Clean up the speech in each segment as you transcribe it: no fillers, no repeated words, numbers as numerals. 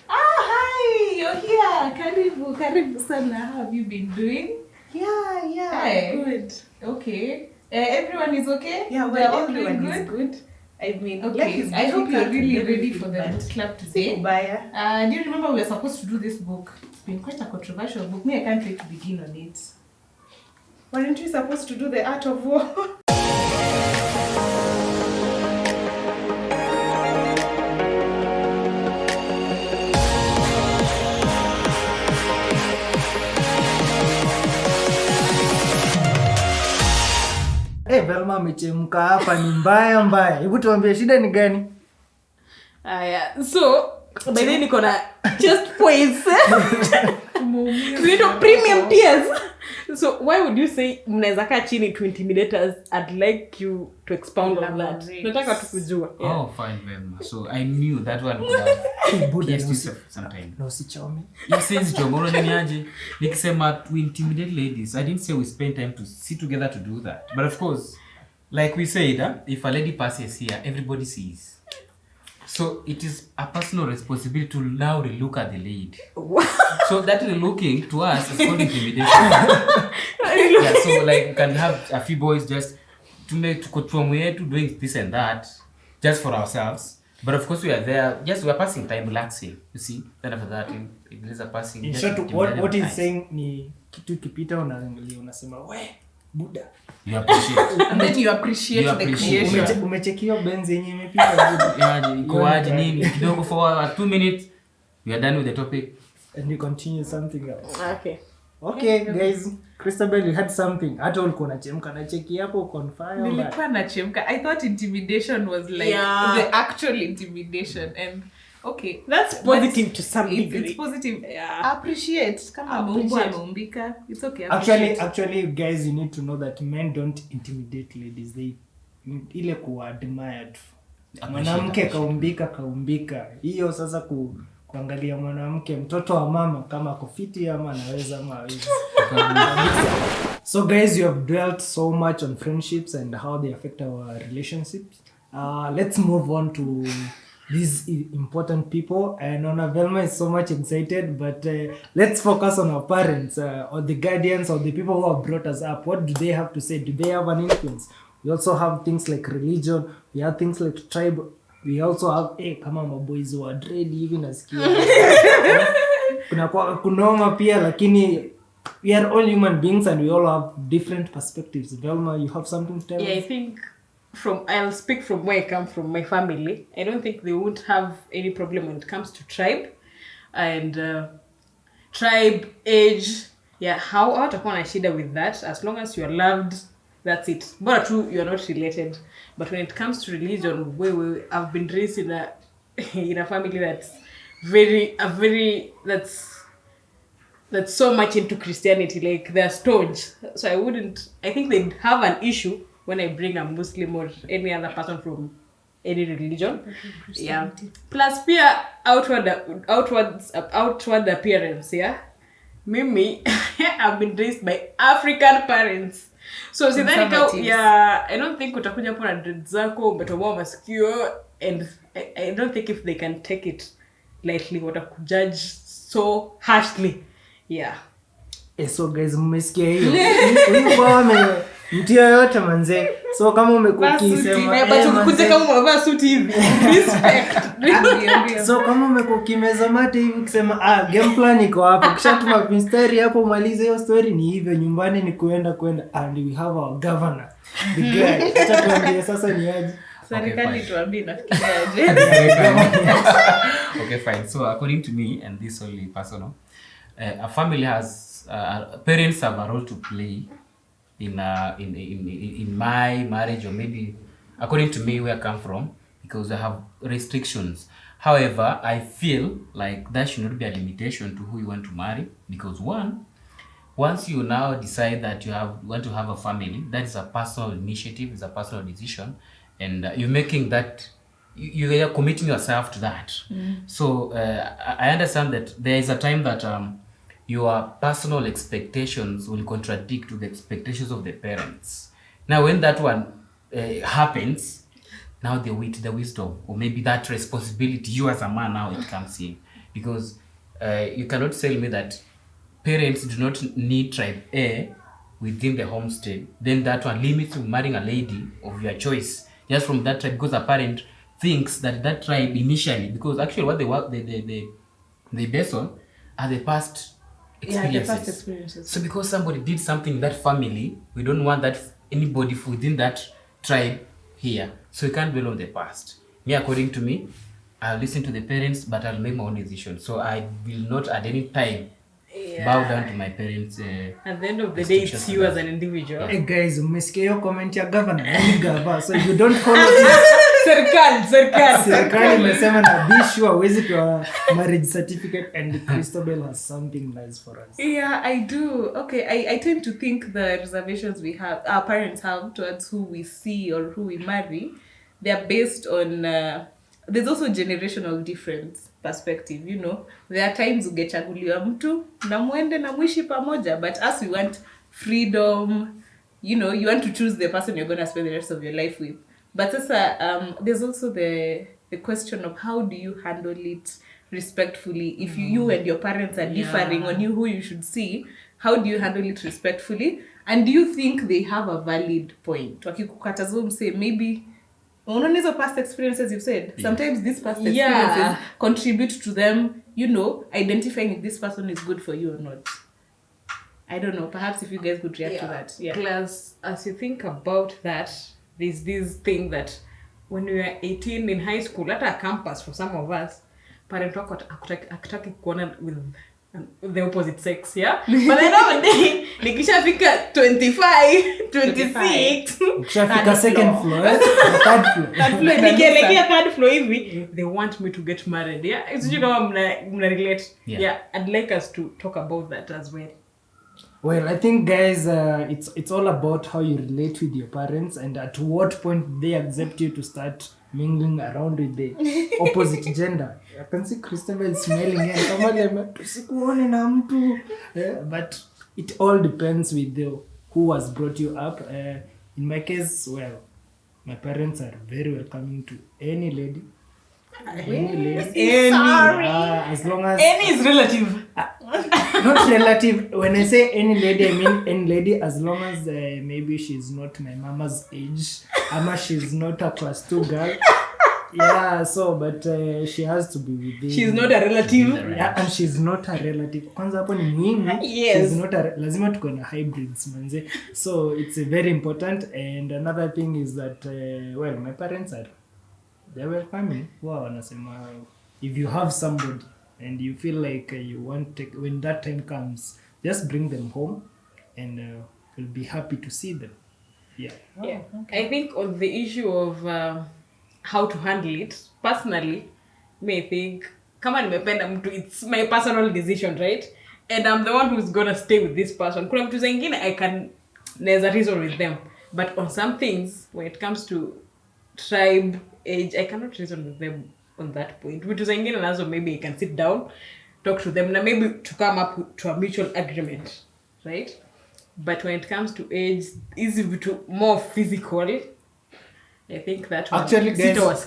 Hi, you're here. Karibu sana. How have you been doing? Yeah, Hi. good. Okay. Everyone is okay? Yeah, They're all everyone doing is good. I mean, life Okay. is I hope you're difficult really and ready for the everything, book but club today. Sikubaya. Do you remember we were supposed to do this book? It's been quite a controversial book. Me, I can't wait to begin on it. Weren't we supposed to do the art of war? Velma amechemka hapa ni mbaya. Hebu tuambie shida ni gani? So by then niko na chest points. Create premium tears. So why would you say mnaweza kaa chini to intimidate us? I'd like you to expound on that. Nataka tukujua. Oh, fine, Velma. So I knew that one would have pierced you sometime. No, sichome. You says Jomo niaje. Nikisema to intimidate ladies, I didn't say we spend time to sit together to do that. But of course, like we said, if a lady passes here, everybody sees. So it is a personal responsibility to now relook at the lady. So that relooking to us is called intimidation. Yeah, so like we can have a few boys just to control to doing this and that just for ourselves. But of course we are there, just we are passing time relaxing. You see, then after that it is a passing. In short, what he's saying ni kitu kipita unaangalia unasema we Buddha. You appreciate. And then you appreciate the creation. Umechekio benzi yenye imepita Buddha. Yeah, iko aje nini kidogo for 2 minutes we are done with the topic and you continue something else. Okay, guys, Christobel, you had something. Hata ulikuwa unachemka na cheki hapo on fire. Nilikuwa nachemka. I thought intimidation was like the actual intimidation, and okay, that's positive to some degree. It's positive. Yeah. Appreciate. Kama Mungu ameumbika, it's okay. Actually, guys, you need to know that men don't intimidate ladies. They ile kuwa admired. Mwanamke kaumbika. Hiyo sasa kuangalia mwanamke mtoto wa mama kama kufiti ama anaweza ama hawezi. So guys, you have dwelt so much on friendships and how they affect our relationships. Let's move on to these important people. And Nona Velma is so much excited, but let's focus on our parents or the guardians or the people who have brought us up. What do they have to say? Do they have an influence? We also have things like religion. We have things like tribe. We also have kama maboys wa dread hivi nasikia. Kuna kunoma pia lakini we are all human beings and we all have different perspectives. Velma, you have something to tell us? I think I'll speak from where I come from, my family. I don't think they would have any problem when it comes to tribe and tribe, age. Yeah, how hatakuwa na shida with that as long as you are loved. That's it. But true, you are not related. But when it comes to religion, I've been raised in a family that's that's so much into Christianity, like they're staunch. So I think they'd have an issue when I bring a Muslim or any other person from any religion. Yeah. Plus, peer outward appearance. Yeah. Mimi, I've been raised by African parents. So I don't think utakuja hapo na dreads zako umetoboa masikio, and I don't think if they can take it lightly watakujudge so harshly. Yeah. So guys, mmesikia hiyo. Huyu kwa mtu yote manze. So kama umekuwa ukisema ukikuja kama umevaa suti hivi. Respect. So kama umekuwa ukimeza mate hivi ukisema game plan iko hapo. Kishatuma mistari hapo malize hiyo story ni hivyo, nyumbani ni kwenda and we have our governor. The guy. Acha tuambie sasa ni aje. Serikali tuambie nafikiria aje. Okay, fine. So according to me, and this only personal, a family has parents have a role to play in my marriage, or maybe according to me where I come from, because I have restrictions. However, I feel like that should not be a limitation to who you want to marry, because once you now decide that you want to have a family, that is a personal initiative, it's a personal decision, and you're making that, you are committing yourself to that. So I understand that there is a time that your personal expectations will contradict to the expectations of the parents. Now when that one happens, now the wisdom, or maybe that responsibility, you as a man, now it comes in. Because you cannot tell me that parents do not need tribe A within the homestead, then that one limits you marrying a lady of your choice just from that tribe, because a parent thinks that tribe initially, because actually what they base on are the past experiences. Yeah, the past experiences. So because somebody did something in that family, we don't want that anybody within that tribe here. So you can't dwell on the past. Me, according to me, I'll listen to the parents, but I'll make my own decision. So I will not at any time bow down to my parents. At the end of the day, it's you as an individual. Hey guys, umesikia hiyo comment ya governor? Yaani gava. So if you don't follow this, serikali imesema na be sure huwezi pewa marriage certificate, and Christobel has something nice for us. Yeah, I do. Okay, I tend to think the reservations our parents have towards who we see or who we marry, they're based on there's also generational difference perspective, you know. There are times ugechaguliwa mtu na muende na mwishi pamoja, but us we want freedom, you know, you want to choose the person you're going to spend the rest of your life with. But there's also the question of how do you handle it respectfully. If you and your parents are differing on who you should see, how do you handle it respectfully? And do you think they have a valid point? Wakikukataza umse, maybe unaona past experiences you've said. Sometimes these past experiences contribute to them, you know, identifying if this person is good for you or not. I don't know. Perhaps if you guys could react to that. Yeah. Plus, as you think about that, there's this thing that when we were 18 in high school, at a campus for some of us, parent wako akitaki kuona with the opposite sex, yeah? But then nowadays, nikishafika 25, 26, ukishafika second floor, third floor. nikielekea third floor hivi, they want me to get married, yeah? It's you know mna relate. Yeah, I'd like us to talk about that as well. Well, I think guys, it's all about how you relate with your parents and at what point they accept you to start mingling around with the opposite gender. I can see Christobel smiling here. But it all depends with who was brought you up. In my case, well, my parents are very welcoming to any lady. As long as any is relative. Not relative. When I say any lady, I mean any lady, as long as maybe she's not my mama's age, ama she's not a class 2 girl. Yeah, so but she has to be within. She's not a relative. Yeah, and she's not a relative. Kwanza hapo ni muhimu. Yes. She's not lazima tuko na hybrids manze. So it's very important. And another thing is that well, my parents they're welcoming. Wow, wanasema if you have somebody and you feel like you want when that time comes, just bring them home and we'll be happy to see them. Yeah. Yeah. Okay. I think on the issue of how to handle it, personally, I think kama nimependa mtu, it's my personal decision, right? And I'm the one who's gonna stay with this person. Kuna mtu zingine there's a reason with them. But on some things, when it comes to tribe, age, I cannot reason with them on that point. Vitu zingine nazo maybe I can sit down, talk to them, na maybe to come up to a mutual agreement, right? But when it comes to age, is it more physical? I think that actually, guys,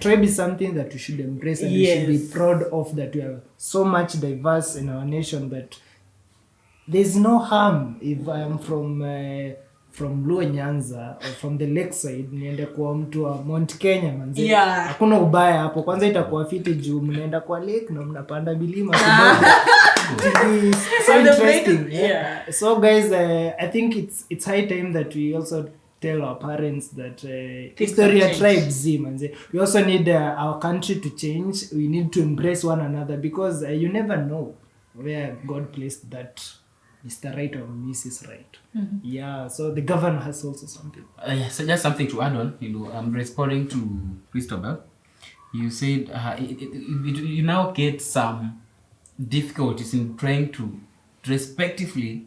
tribe is something that we should embrace and we should be proud of, that we are so much diverse in our nation that there's no harm if I am from Luo Nyanza or from the lakeside niende kwa mtu wa Mount Kenya manzi. Hakuna ubaya hapo. Kwanza itakuwa fiti juu mnaenda kwa lake na mnapanda milima kidogo. So interesting. Yeah. So guys, I think it's high time that we also tell our parents that history of tribes manzi. We also need our country to change. We need to embrace one another because you never know where God placed that Mr. Right or Mrs. Right. Mm-hmm. Yeah, so the governor has also something. So just something to add on. You know, I'm responding to Christobel. You said you now get some difficulties in trying to respectively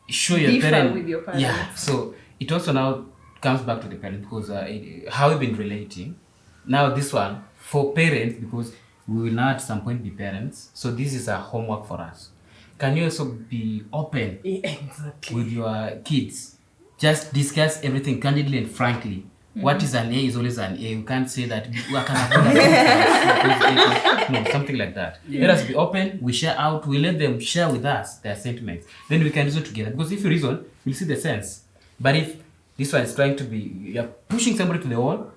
show your parents. With your parents. Yeah, so it also now comes back to the parent because how we've been relating. Now this one for parents, because we will not at some point be parents. So this is a homework for us. Can you also be open with your kids just discuss everything candidly and frankly. What is an A is always an A. You can't say that I can no, something like that. Let us be open. We share out. We let them share with us their sentiments. Then we can reason together. Because if you reason, we'll see the sense. But if this one is trying to be, you're pushing somebody to the wall.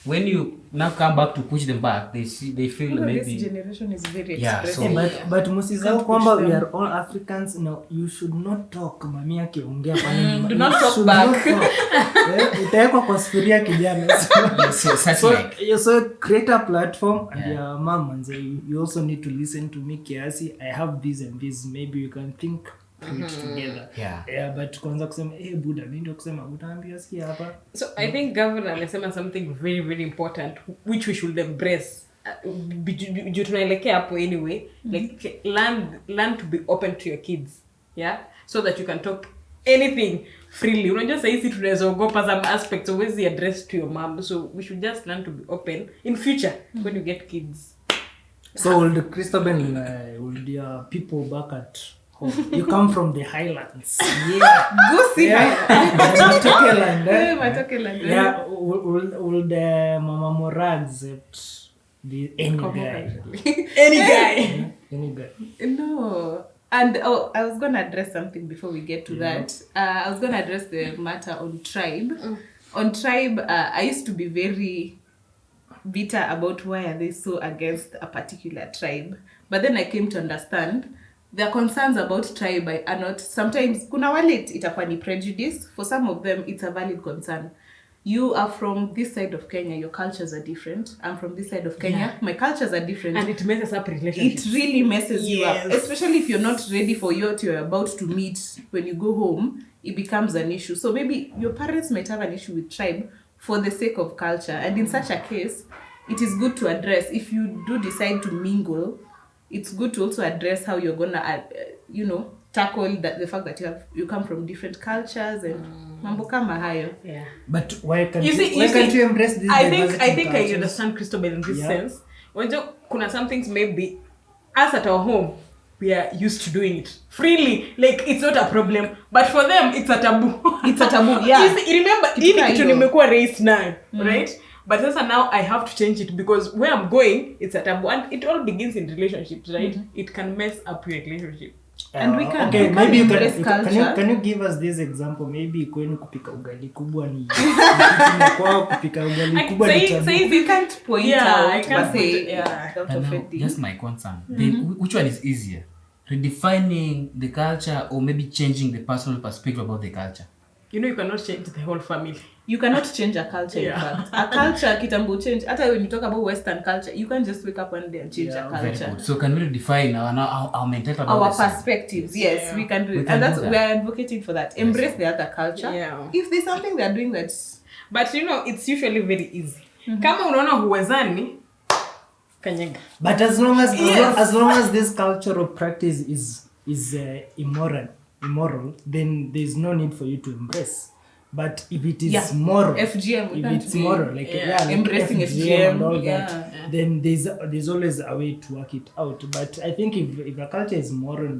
When you now come back to push them back, they feel maybe. This generation is very Yeah, expressive. so- But musisahau kwamba we are all Africans. No, you should not talk. Mami akiongea pale nyuma. Do not You talk should back. not talk. Utaekwa kwa sufuria kijana. So, such So like. you so create a platform and Yeah. your mom and say you also need to listen to me kiasi. I have this and this. Maybe you can think through it together. Yeah. But kwanza kusema buda mimi ndio kusema utaambia si hapa. So I think governor amesema something very very important which we should embrace. Juu tunaelekea hapo anyway. Like learn to be open to your kids. Yeah? So that you can talk anything freely. Unajua sasa hizi tunaweza ogopa some aspects always address to your mom. So we should just learn to be open in future when you get kids. So will Christobel will your people back at home? You come from the highlands. Yeah. Goosey. Matoke land. Matoke land. Yeah, will the Mama Morags at the any guy? Any guy. Any guy. No. And I was going to address something before we get to that. I was going to address the matter on tribe. On tribe, I used to be very bitter about why are they so against a particular tribe. But then I came to understand their concerns about tribe are not, sometimes, kuna wale itakuwa ni prejudice. For some of them, it's a valid concern. You are from this side of Kenya, your cultures are different. I'm from this side of Kenya, my cultures are different. And it messes up relationships. It really messes you up. Yes. Especially if you're not ready for what you're about to meet when you go home, it becomes an issue. So maybe your parents might have an issue with tribe for the sake of culture. And in such a case, it is good to address. If you do decide to mingle, it's good to also address how you're gonna, tackle the fact that you come from different cultures and mambo kama hayo. Yeah. But why can't You you see, embrace this I diversity think I cultures? understand Christobel in this Yeah. sense. Unajua kuna some things maybe us at our home we are used to doing it freely, like it's not a problem, but for them it's a taboo. It's a taboo, yeah. You see, remember It's hii kind kitu of. nimekuwa raised now, right? But sasa now I have to change it because where I'm going it's a taboo, and it all begins in relationships, right? It can mess up your relationship. And we can- okay, we can maybe you embrace culture. can you give us this example? Maybe kwenu kupika ugali kubwa ni kwao kupika ugali kubwa ni tabu. Say we can't point Yeah, I out, can't but say, put- yeah. without And now, offending. just my concern. Which one is easier? Redefining the culture or maybe changing the personal perspective about the culture? You know you cannot change the whole family. You cannot change a culture, in fact. A culture, kitambo change. Hata when you talk about Western culture, you can't just wake up one day and change a Very culture. good. So can we redefine our mentality about Our the same? perspectives, yes, Yeah. we can do We it. can And that's, do that. we are advocating for that. Embrace the other culture. Yeah. If there's something they're doing that's... But you know, it's usually very easy. Kama unaona huwezani, kanyaga. But as long as Yes. as long as this cultural practice is immoral, then there's no need for you to embrace. But if it is Yeah. moral, FGM, we if can't it's be- moral, like yeah, like embracing and FGM, all yeah. that, then there's always a way to work it out. But I think if a culture is moral,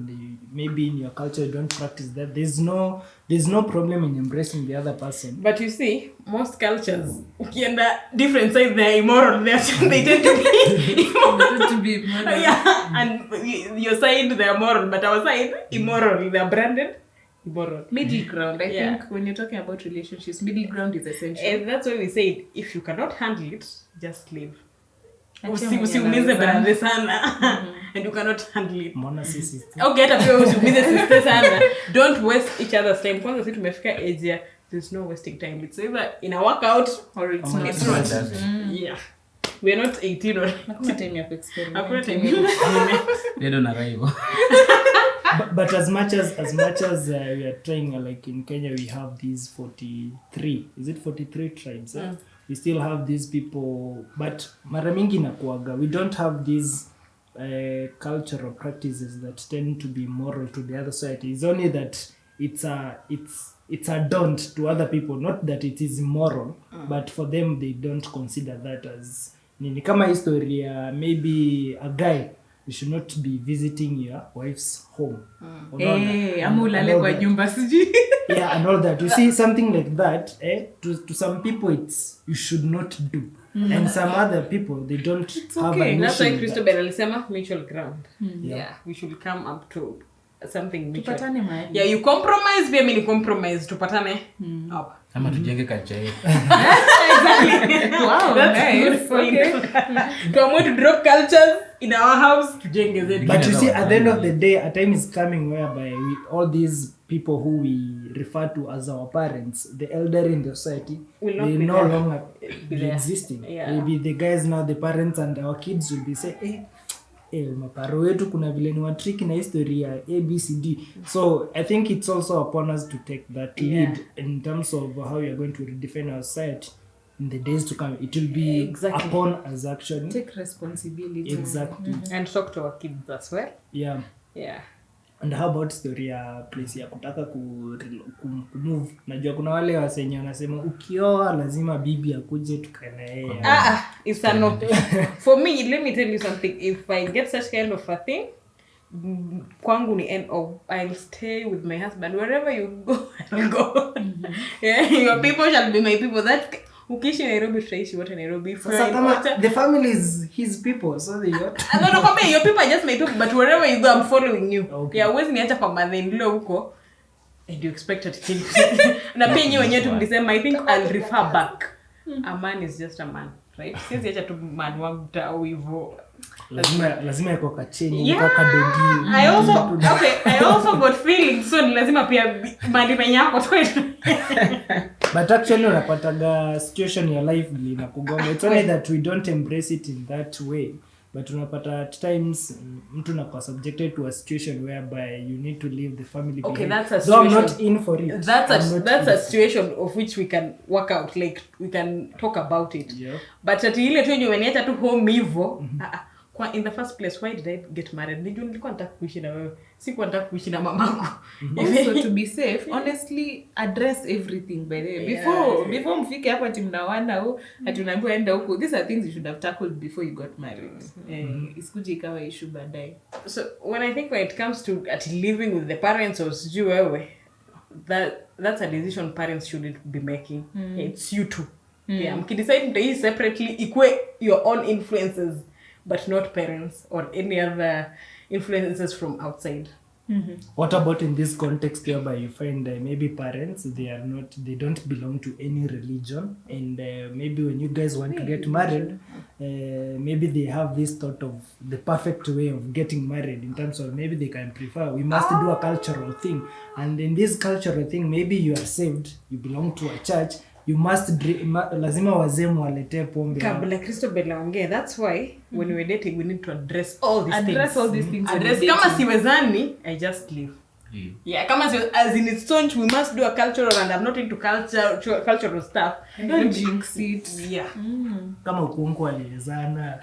maybe in your culture you don't practice that, there's no problem in embracing the other person. But you see, most cultures, ukienda different sides, they're immoral. They tend to be immoral. to be moral. Yeah, and your side, they're moral, but our side, immoral. They're branded immoral. Middle ground. I Yeah. think when you're talking about relationships, middle ground is essential. And that's why we said, if you cannot handle it, just leave. Achia mwenye Usiumize anaweza. brother sana. And you cannot handle it. Mbona sisi Okay, hata pia usiumize sister sana. Don't waste each other's time. Kwanza sisi tumefika age ya there's no wasting time. It's either in a workout or it's not. It's not, does it? Yeah. We're not 18 or Hakuna time ya kuexperiment. hakuna time ya kuexperiment. They don't arrive. but as much as we are trying, like in Kenya we have these 43, is it 43 tribes? We still have these people, but mara mingi nakuaga, we don't have these cultural practices that tend to be moral to the other society. It's only that it's a don't to other people, not that it is immoral, but for them they don't consider that as nini. Kama historia, maybe a guy you should not be visiting your wife's home. Unaona? Ama ulale all kwa that. nyumba sijui. Yeah, and all that. You see, something like that, to some people, it's you should not do. And some other people, they don't have okay. a That's why notion Christobel alisema mutual ground. Yeah. We should come up to something mutual. Tupatane mahali. Yeah, you compromise, pia mimi ni compromise, tupatane hapa. Ama tujenge culture yetu. Wow, nice. Okay. Tuamue to drop cultures in our house, tujenge zetu. But you see, at the end of the day, a time is coming whereby all these people who we refer to as our parents, the elder in the society, Will not they be no there. longer Be be there. existing. Yeah. Maybe the guys now, the parents and our kids will be saying, maparo wetu kuna vile ni watriki na historia ABCD. So I think it's also upon us to take that lead in terms of how we are going to redefine our society in the days to come. It will be Exactly. upon us actually. Take responsibility. Exactly. And talk to our kids as well. Yeah. Yeah. And how about story ya place ya kutaka kumove? Najua kuna wale wasenye wanasema ukioa lazima bibi akuje tukae na yeye. It's a no. For me, let me tell you something. If I get such kind of a thing, kwangu ni end of. I'll stay with my husband wherever you go. I'll go. Yeah, your people shall be my people. That ukiishi Nairobi, tutaishi wote Nairobi. Sasa kama the family is his people, so they got. No, come here. Your people are just my people, but wherever you go, I'm following you. Okay. Yeah, always niacha kwa mother-in-law huko. And you expect her to change. Na pia nyi wenyewe tu mlisema, I think I'll refer back. A man is just a man, right? Since acha tu man wangu tao hivyo. Lazima yako kacheni, yako kadogi. I also got feelings, so lazima pia mali penye yako tu. But actually unapataga situation ya life lina kugonga. It's only that we don't embrace it in that way. But unapata at times mtu nakuwa subjected to a situation whereby you need to leave the family Okay, behind. that's a Though I'm situation. not in for it. That's a situation of which we can work out, like we can talk about it. Yeah. But ati ile tu yenye umeniacha tu home hivyo, kwa in the first place, why did I get married? Nilikuwa nataka kuishi na wewe. Sikuwa nataka kuishi na mamangu. Also, to be safe, honestly, address everything by the way. Before mfike hapa ati mnawana au ati unaambiwa enda huko. These are things you should have tackled before you got married. Isikuje ikawa issue baadaye. So when it comes to living with the parents or sijui wewe, that's a decision parents shouldn't be making. It's you two. Yeah, mkidecide mtaishi separately, ikue your own influences, but not parents or any other influences from outside. What about in this context whereby you find maybe parents, they don't belong to any religion, and maybe when you guys want to get married, maybe they have this thought of the perfect way of getting married in terms of maybe they can prefer, we must do a cultural thing, and in this cultural thing maybe you are saved, you belong to a church, you must lazima wazee mwalete pombe. Kabla Christobel aongee, that's why when we're dating we need to address all these things. Address kama siwezani, I just leave. Yeah, kama as in it's staunch, we must do a cultural, and I'm not into cultural stuff. Don't jinx it. Yeah. Kama ukungu aliezana.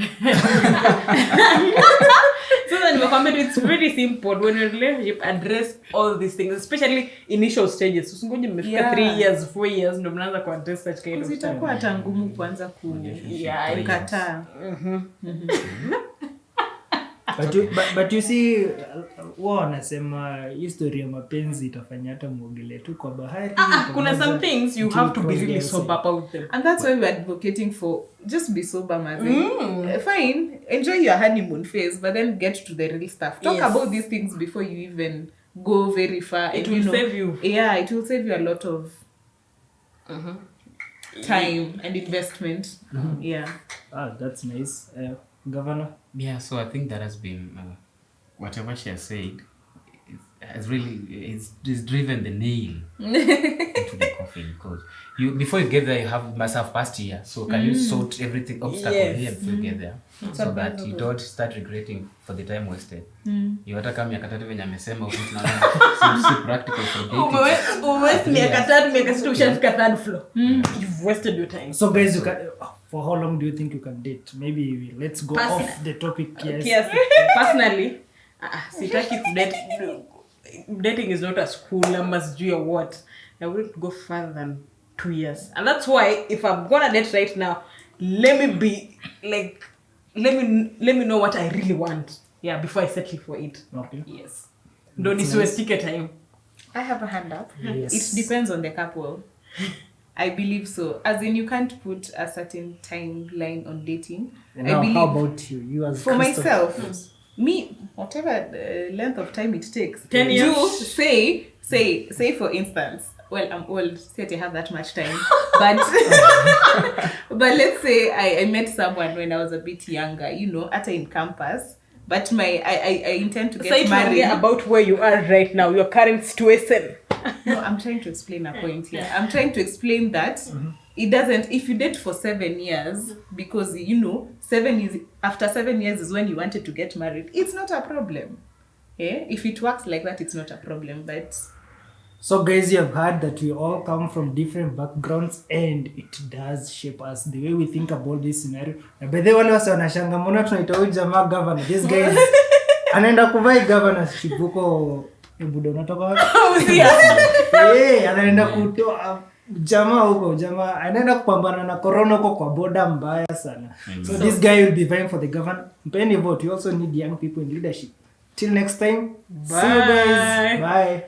So then it's very simple. When you're in a relationship, address all these things, especially initial stages. Usingoje mmefika 3 years, 4 years ndo mnaanza ku address such kind of stuff. Itakuwa hata ngumu kuanza kukataa. But you see, wao wanasema history ya mapenzi itafanya hata muogele tu kwa bahari. Kuna some things you have to be really sober about them. And that's why we're advocating for just be sober, Mazi. Fine, enjoy your honeymoon phase, but then get to the real stuff. Talk about these things before you even go very far. It will save you. Yeah, it will save you a lot of time and investment. Yeah. That's nice. Governor? Yeah, so I think that has been whatever she has said has really it's driven the nail into the coffin, because before you get there you must have passed here, so can you sort everything obstacle here before you get there, so that you don't start regretting for the time wasted. You hata kama miaka 3 venye amesema huko tunaona si practical for dating. Uwezi miaka 3 miaka 6 ushafika third floor. You've wasted your time. So guys, you can, for how long do you think you can date? Maybe let's go off the topic. Yes. Personally, sitaki to date. Dating is not a school. I must do your what. I wouldn't go further than 2 years, and that's why if I'm gonna date right now, let me be like, let me know what I really want. yeah, before I settle for it. Okay. Yes. Ndo nisiwe stike time. I have a hand up. Yes. It depends on the couple. I believe so. As in, you can't put a certain timeline on dating. And I now, believe how about you as for Christobel? myself, me, whatever length of time it takes. 10 years. You say for instance, well, I'm old, say I have that much time, but but let's say I met someone when I was a bit younger, at in campus. But I intend to get married. About where you are right now, your current situation. No, I'm trying to explain a point here. I'm trying to explain that it doesn't, if you date for 7 years, because, after 7 years is when you wanted to get married, it's not a problem. Yeah? If it works like that, it's not a problem. But So guys, you have heard that we all come from different backgrounds and it does shape us the way we think about this scenario. Na by the way, wale wasa wanashanga mbona tunaita huyu jamaa governor. This guy anaenda kuvai governorship huko Buda unatoka wapi? Anaenda kutoa jamaa anaenda kupambana na corona huko kwa border mbaya sana. So this guy will be vying for the governor. Mpeni vote. You also need young people in leadership. Till next time. Bye. See you guys. Bye.